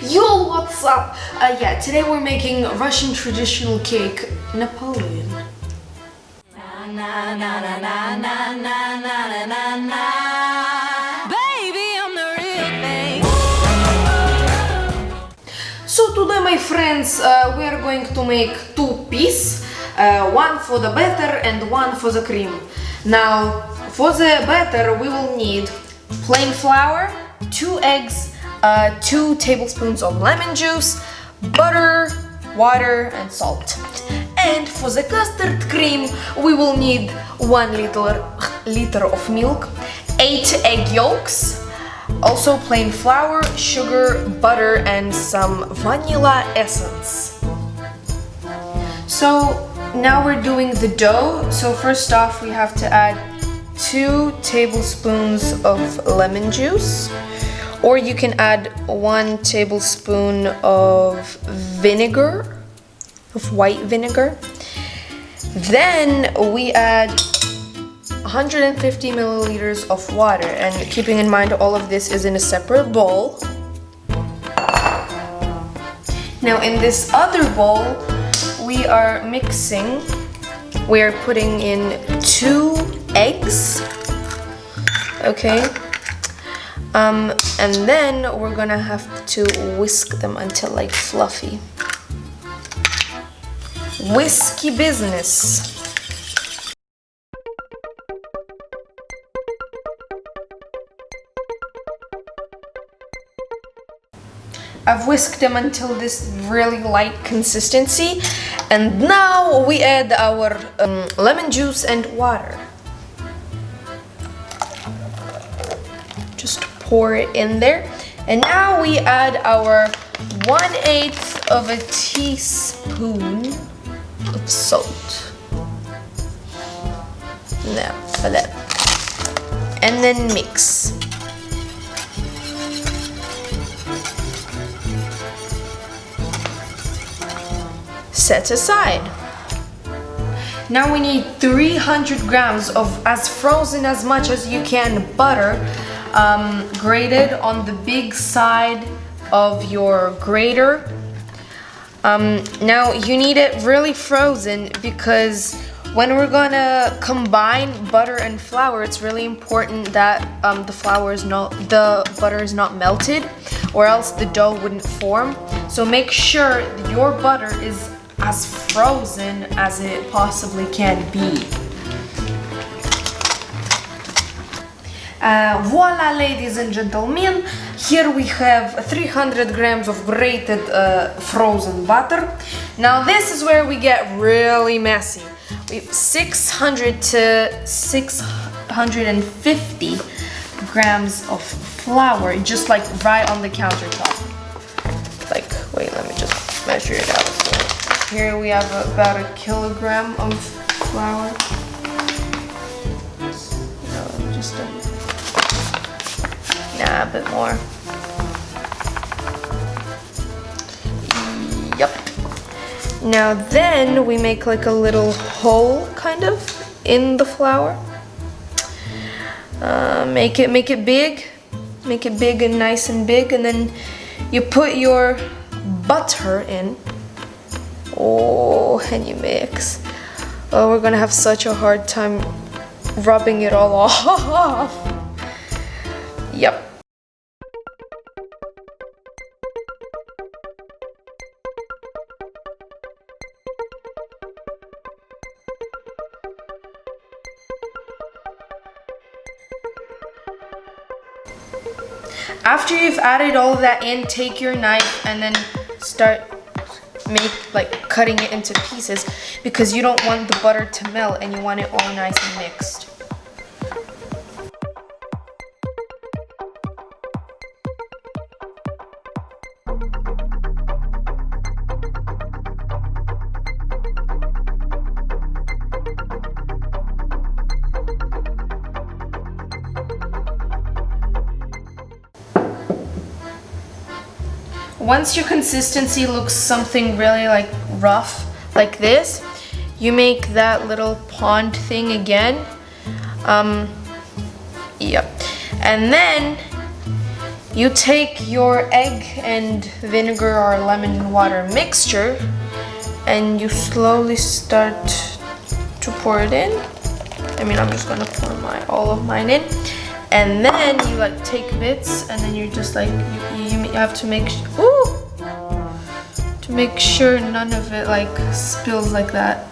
Yo, what's up? Yeah, today we're making Russian traditional cake, Napoleon. Baby, I'm the real thing. So today, my friends, we are going to make two pieces, one for the batter and one for the cream. Now, for the batter, we will need plain flour, 2 eggs, 2 tablespoons of lemon juice, butter, water, and salt. And for the custard cream, we will need 1 liter of milk, 8 egg yolks, also plain flour, sugar, butter, and some vanilla essence. So now we're doing the dough. So first off, we have to add 2 tablespoons of lemon juice, or you can add 1 tablespoon of vinegar, of white vinegar. Then we add 150 milliliters of water, and keeping in mind all of this is in a separate bowl. Now in this other bowl, we are putting in 2 eggs, okay? And then we're gonna have to whisk them until like fluffy. Whiskey business. I've whisked them until this really light consistency, and now we add our lemon juice and water. Just pour it in there, and now we add our 1/8 of a teaspoon of salt. Now for that, and then mix. Set aside. Now we need 300 grams of as frozen as much as you can butter, grated on the big side of your grater. Now you need it really frozen because when we're gonna combine butter and flour, it's really important that the butter is not melted, or else the dough wouldn't form. So make sure your butter is as frozen as it possibly can be. Voila, ladies and gentlemen, here we have 300 grams of grated frozen butter. Now this is where we get really messy. We have 600 to 650 grams of flour, just like right on the countertop. Like, wait, let me just measure it out. So here we have about 1 kilogram of flour. A bit more. Yep. Now then we make like a little hole kind of in the flour. Make it big. Make it big and nice and big, and then you put your butter in. Oh, and you mix. Oh, we're gonna have such a hard time rubbing it all off. Yep. After you've added all of that in, take your knife and then start cutting it into pieces, because you don't want the butter to melt and you want it all nice and mixed. Once your consistency looks something really like rough, like this, you make that little pond thing again. Yep. And then you take your egg and vinegar or lemon and water mixture and you slowly start to pour it in. I mean, I'm just gonna pour all of mine in. And then you like take bits and then you're just like, you have to make sure none of it like spills like that.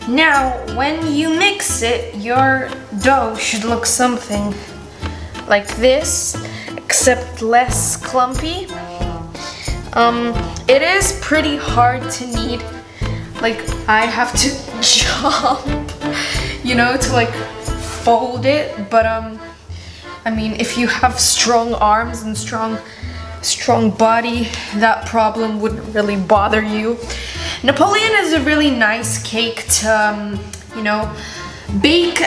Now, when you mix it, your dough should look something like this, except less clumpy. It is pretty hard to knead. Like, I have to jump, you know, to like fold it. But I mean, if you have strong arms and strong body, that problem wouldn't really bother you. Napoleon is a really nice cake to, you know, bake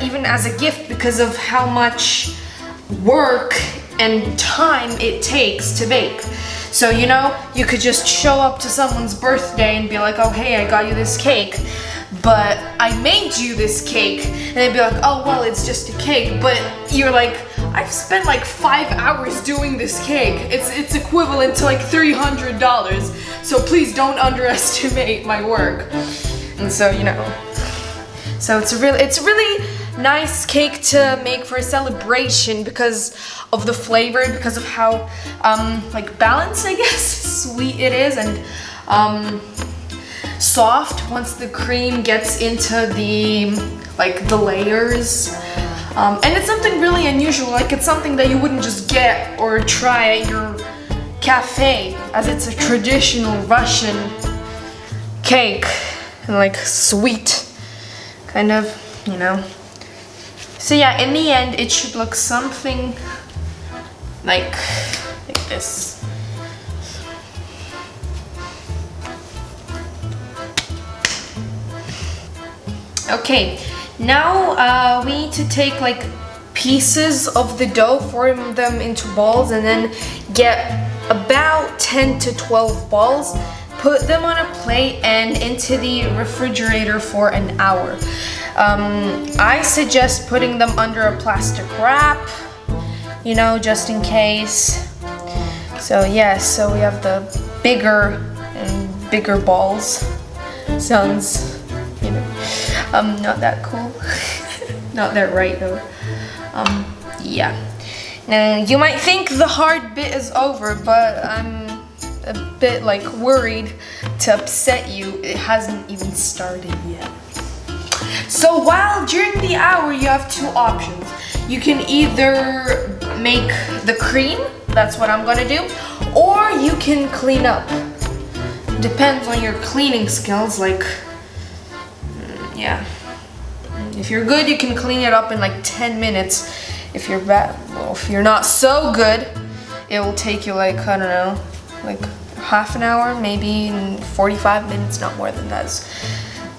even as a gift because of how much work and time it takes to bake. So, you know, you could just show up to someone's birthday and be like, oh, hey, I got you this cake, but I made you this cake. And they'd be like, oh, well, it's just a cake. But you're like, I've spent like 5 hours doing this cake. It's equivalent to like $300. So please don't underestimate my work. And so, you know, so it's a really nice cake to make for a celebration because of the flavor, because of how like balanced, I guess, sweet it is, and soft once the cream gets into the layers. And it's something really unusual, like it's something that you wouldn't just get or try at your cafe, as it's a traditional Russian cake and like sweet kind of, you know. So yeah, in the end it should look something like this. Okay, now we need to take like pieces of the dough, form them into balls, and then get about 10 to 12 balls, put them on a plate and into the refrigerator for an hour. I suggest putting them under a plastic wrap, you know, just in case. So yes, so we have the bigger and bigger balls. Sounds, you know, not that cool. Not that right though. Yeah. Now you might think the hard bit is over, but I'm a bit like worried to upset you. It hasn't even started yet. So while during the hour you have two options. You can either make the cream, that's what I'm gonna do, or you can clean up. Depends on your cleaning skills, like, yeah. If you're good, you can clean it up in like 10 minutes. If you're bad, well, if you're not so good, it will take you like, I don't know, like half an hour, maybe in 45 minutes, not more than that.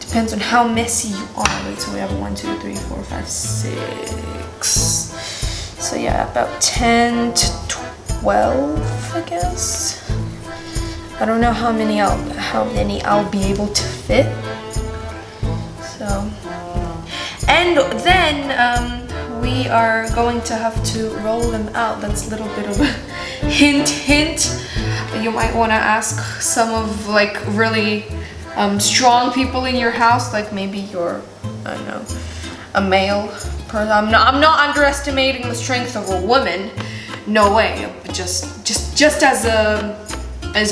Depends on how messy you are. Wait, so we have 1, 2, 3, 4, 5, 6. So yeah, about 10 to 12, I guess. I don't know how many I'll be able to fit. So, and then we are going to have to roll them out. That's a little bit of a hint. You might want to ask some of like really strong people in your house, like maybe you're, I don't know, a male person. I'm not underestimating the strength of a woman. No way. But just as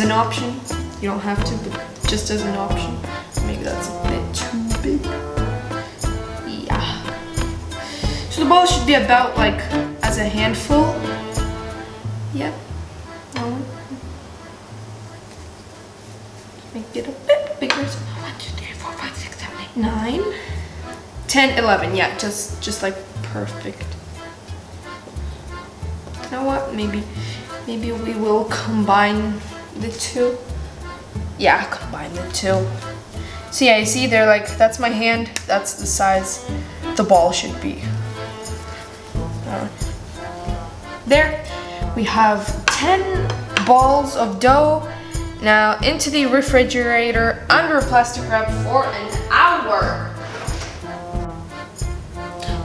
an option. You don't have to, but just as an option. Maybe that's a bit too big. Yeah. So the ball should be about like as a handful. Yep. Make it a bit bigger. So 1, 2, 3, 4, 5, 6, 7, 8, 9, 10, 11. Yeah, just like perfect. You know what? Maybe we will combine the two. Yeah, combine the two. So yeah, you see, they're like, that's my hand. That's the size the ball should be. There. We have 10 balls of dough. Now into the refrigerator under a plastic wrap for an hour.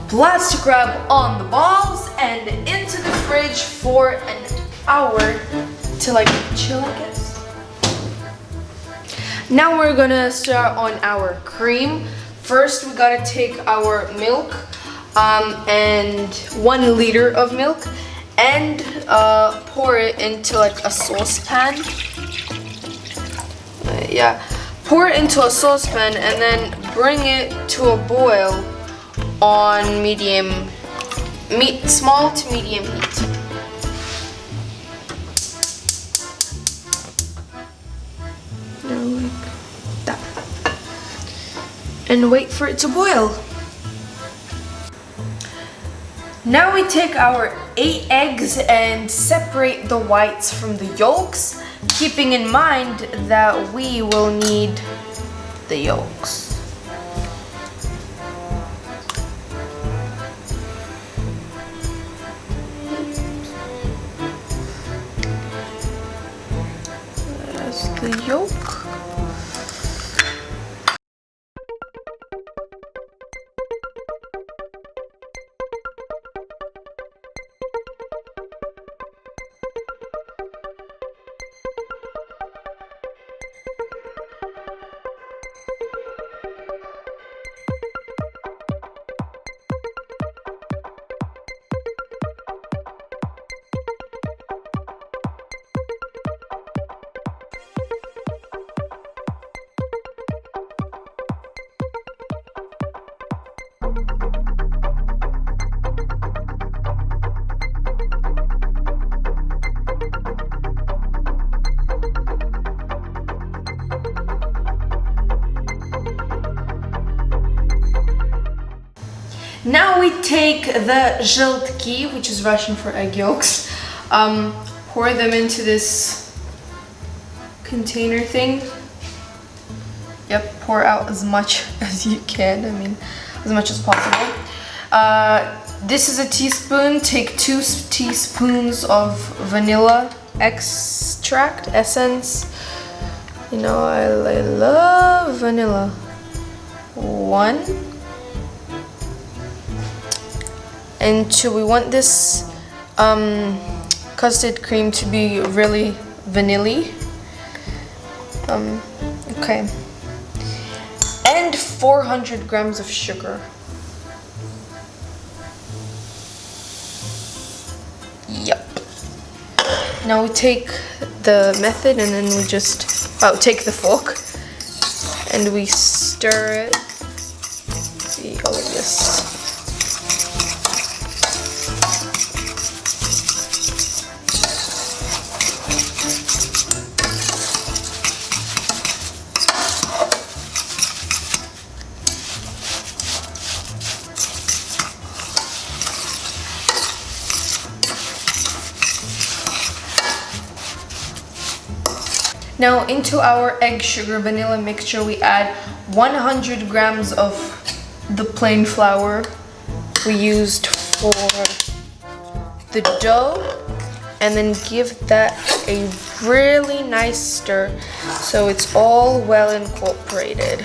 Plastic wrap on the balls and into the fridge for an hour to like chill, I guess. Now we're gonna start on our cream. First we gotta take our milk and 1 liter of milk and pour it into like a saucepan. Pour it into a saucepan and then bring it to a boil on small to medium heat. Like that. And wait for it to boil. Now we take our 8 eggs and separate the whites from the yolks, keeping in mind that we will need the yolks. That's the yolk. Now we take the желтки, which is Russian for egg yolks, pour them into this container thing. Yep, pour out as much as you can, I mean, as much as possible. This is a teaspoon. Take 2 teaspoons of vanilla extract, essence. You know, I love vanilla. 1. And 2, we want this custard cream to be really vanilla-y. Okay. And 400 grams of sugar. Yep. Now we take the method and then we just, take the fork and we stir it. See all of this. Now into our egg sugar vanilla mixture we add 100 grams of the plain flour we used for the dough, and then give that a really nice stir so it's all well incorporated.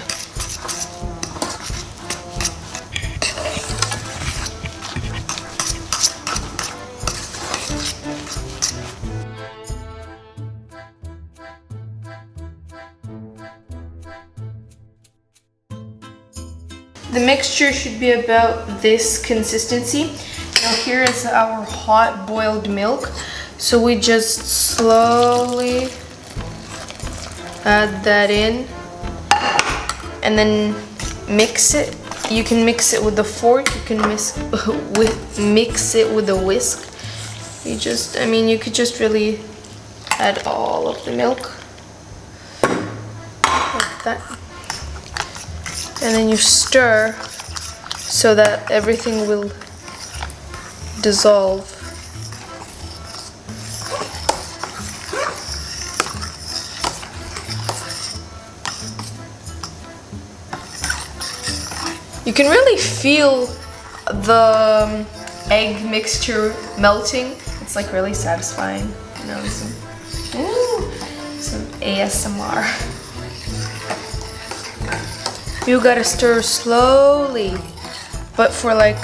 The mixture should be about this consistency. Now here is our hot boiled milk. So we just slowly add that in and then mix it. You can mix it with a fork, you can mix it with a whisk. You could just really add all of the milk like that. And then you stir so that everything will dissolve. You can really feel the egg mixture melting. It's like really satisfying, you know. ASMR. You gotta stir slowly, but for like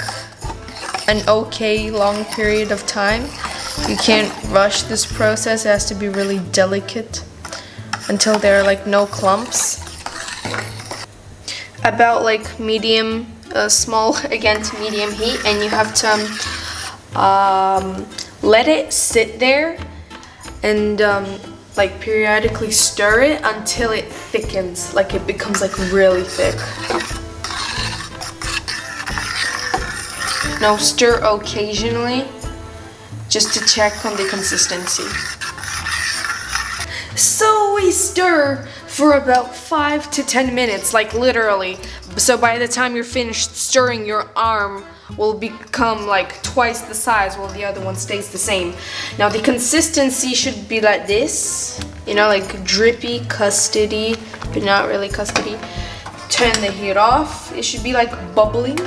an okay long period of time. You can't rush this process. It has to be really delicate until there are like no clumps. About like medium, small again to medium heat, and you have to let it sit there and like periodically stir it until it thickens, like it becomes like really thick. Now stir occasionally just to check on the consistency. So we stir for about 5 to 10 minutes, like literally. So by the time you're finished stirring, your arm will become like twice the size while the other one stays the same. Now the consistency should be like this, you know, like drippy, custardy, but not really custardy. Turn the heat off. It should be like bubbling.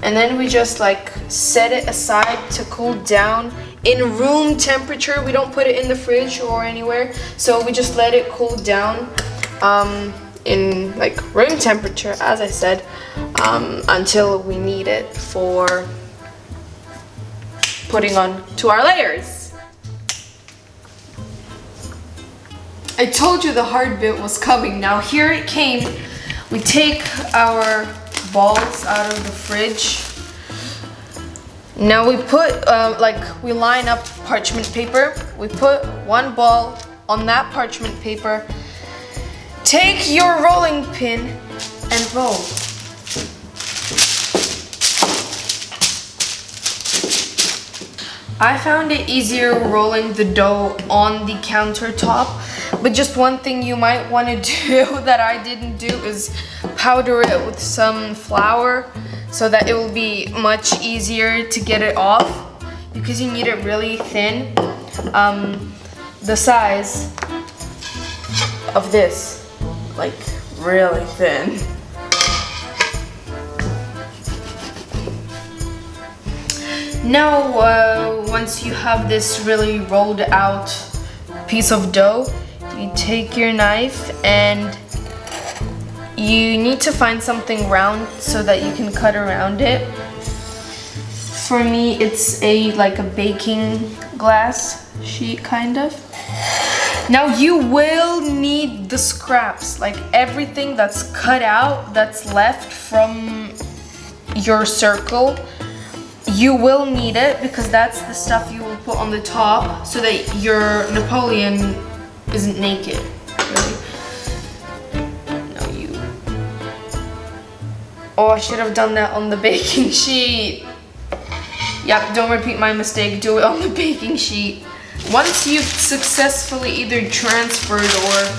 And then we just like set it aside to cool down in room temperature. We don't put it in the fridge or anywhere. So we just let it cool down in like room temperature, as I said, until we need it for putting on to our layers. I told you the hard bit was coming. Now here it came. We take our balls out of the fridge. Now we put we line up parchment paper. We put one ball on that parchment paper. Take your rolling pin and roll. I found it easier rolling the dough on the countertop, but just one thing you might want to do that I didn't do is powder it with some flour so that it will be much easier to get it off, because you need it really thin, the size of this, like really thin. Now once you have this really rolled out piece of dough, you take your knife and you need to find something round so that you can cut around it. For me, it's like a baking glass sheet kind of. Now you will need the scraps, like everything that's cut out, that's left from your circle. You will need it because that's the stuff you will put on the top so that your Napoleon isn't naked. Really. Oh, I should have done that on the baking sheet. Yep, don't repeat my mistake. Do it on the baking sheet. Once you've successfully either transferred or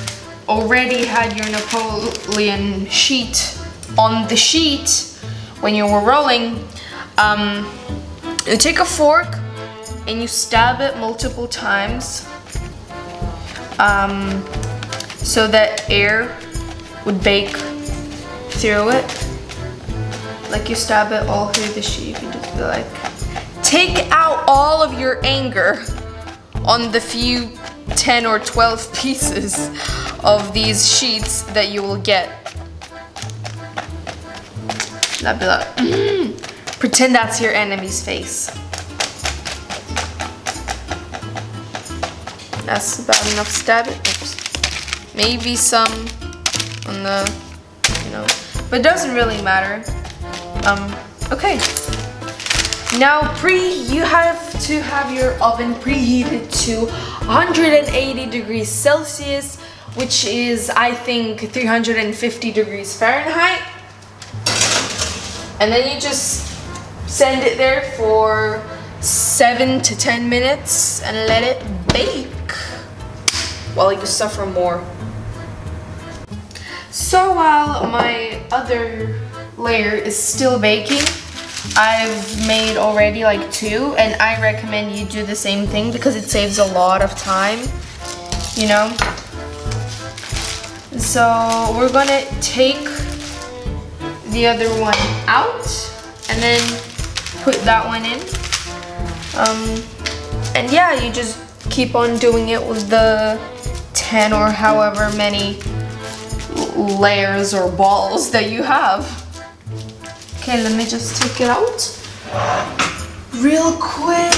already had your Napoleon sheet on the sheet when you were rolling, you take a fork and you stab it multiple times so that air would bake through it. Like you stab it all through the sheet. You just like take out all of your anger on the few 10 or 12 pieces of these sheets that you will get. That'd be like, pretend that's your enemy's face. That's about enough stabbing. Oops. Maybe some on the, but it doesn't really matter. Okay. Now you have to have your oven preheated to 180 degrees Celsius, which is, I think, 350 degrees Fahrenheit. And then you just send it there for 7 to 10 minutes and let it bake while you suffer more. So while my other layer is still baking, I've made already like 2, and I recommend you do the same thing because it saves a lot of time, So we're gonna take the other one out and then put that one in. And yeah, you just keep on doing it with the 10 or however many layers or balls that you have. Okay, let me just take it out real quick.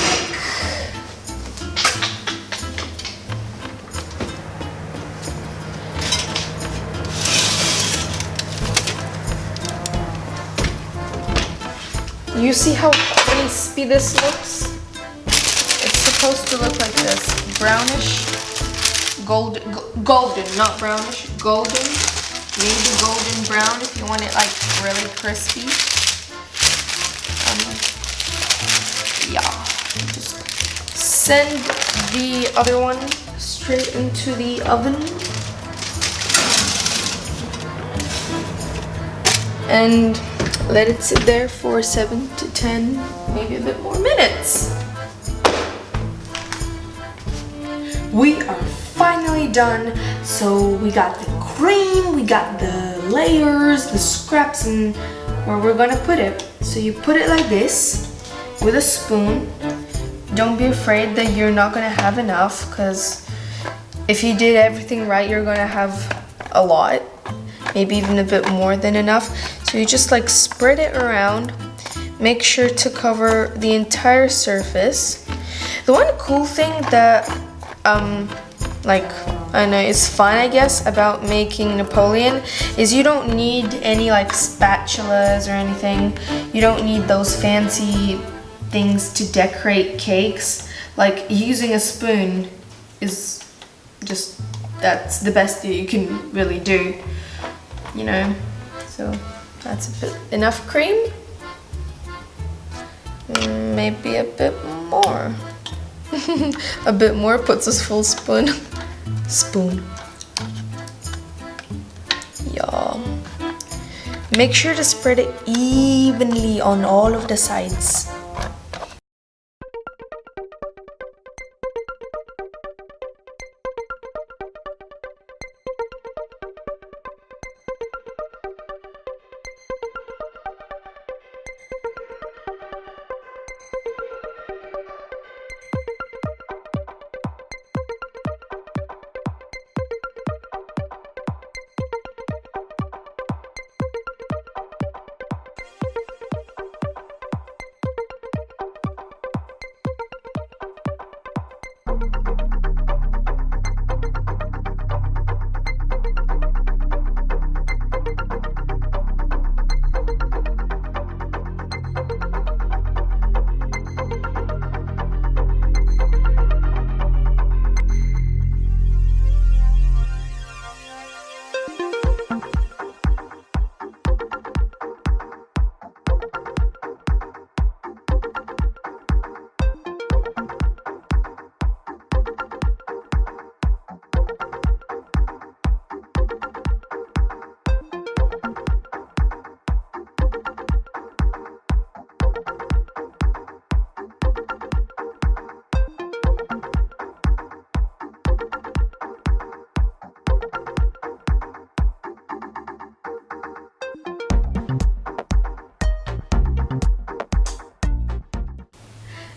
You see how crispy this looks? It's supposed to look like this, brownish, golden, not brownish, golden, maybe golden brown if you want it like really crispy. Yeah, just send the other one straight into the oven. And let it sit there for 7 to 10, maybe a bit more minutes. We are finally done. So we got the cream, we got the layers, the scraps, and where we're gonna put it. So you put it like this with a spoon. Don't be afraid that you're not gonna have enough, because if you did everything right, you're gonna have a lot, maybe even a bit more than enough. So you just like spread it around. Make sure to cover the entire surface. The one cool thing that like, I know it's fun, I guess, about making Napoleon is you don't need any like spatulas or anything. You don't need those fancy things to decorate cakes. Like, using a spoon is just, that's the best that you can really do, you know. So that's a bit enough cream. Maybe a bit more. A bit more puts us full spoon. Yeah. Make sure to spread it evenly on all of the sides.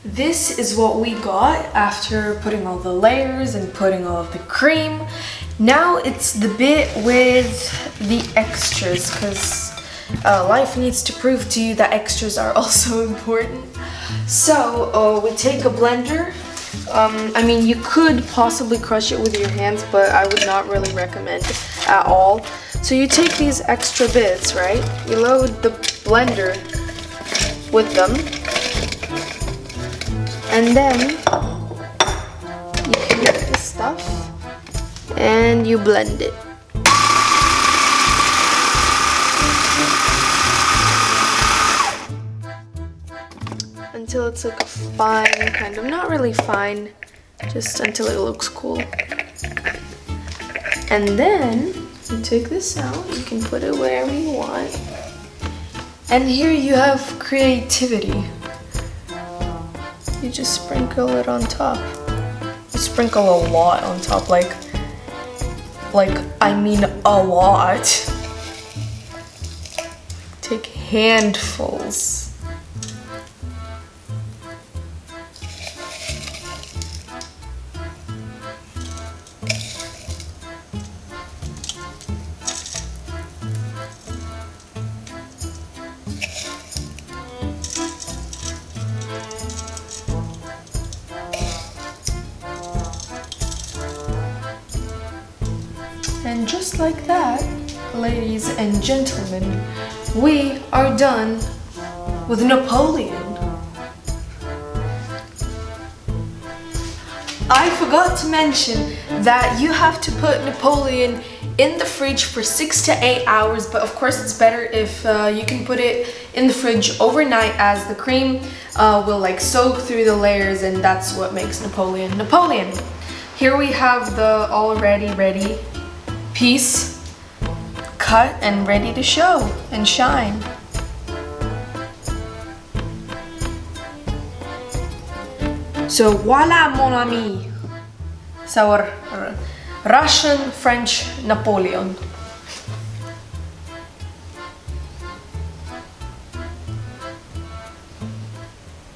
This is what we got after putting all the layers and putting all of the cream. Now it's the bit with the extras, because life needs to prove to you that extras are also important. So we take a blender. I mean, you could possibly crush it with your hands, but I would not really recommend at all. So you take these extra bits, right? You load the blender with them. And then you heat the stuff and you blend it. Until it's like a fine kind of, not really fine, just until it looks cool. And then you take this out, you can put it wherever you want. And here you have creativity. You just sprinkle it on top. You sprinkle a lot on top, like I mean a lot. Take handfuls. And just like that, ladies and gentlemen, we are done with Napoleon. I forgot to mention that you have to put Napoleon in the fridge for 6 to 8 hours, but of course it's better if you can put it in the fridge overnight, as the cream will like soak through the layers, and that's what makes Napoleon Napoleon. Here we have the already ready piece cut and ready to show and shine. So voila, mon ami, it's our Russian French Napoleon.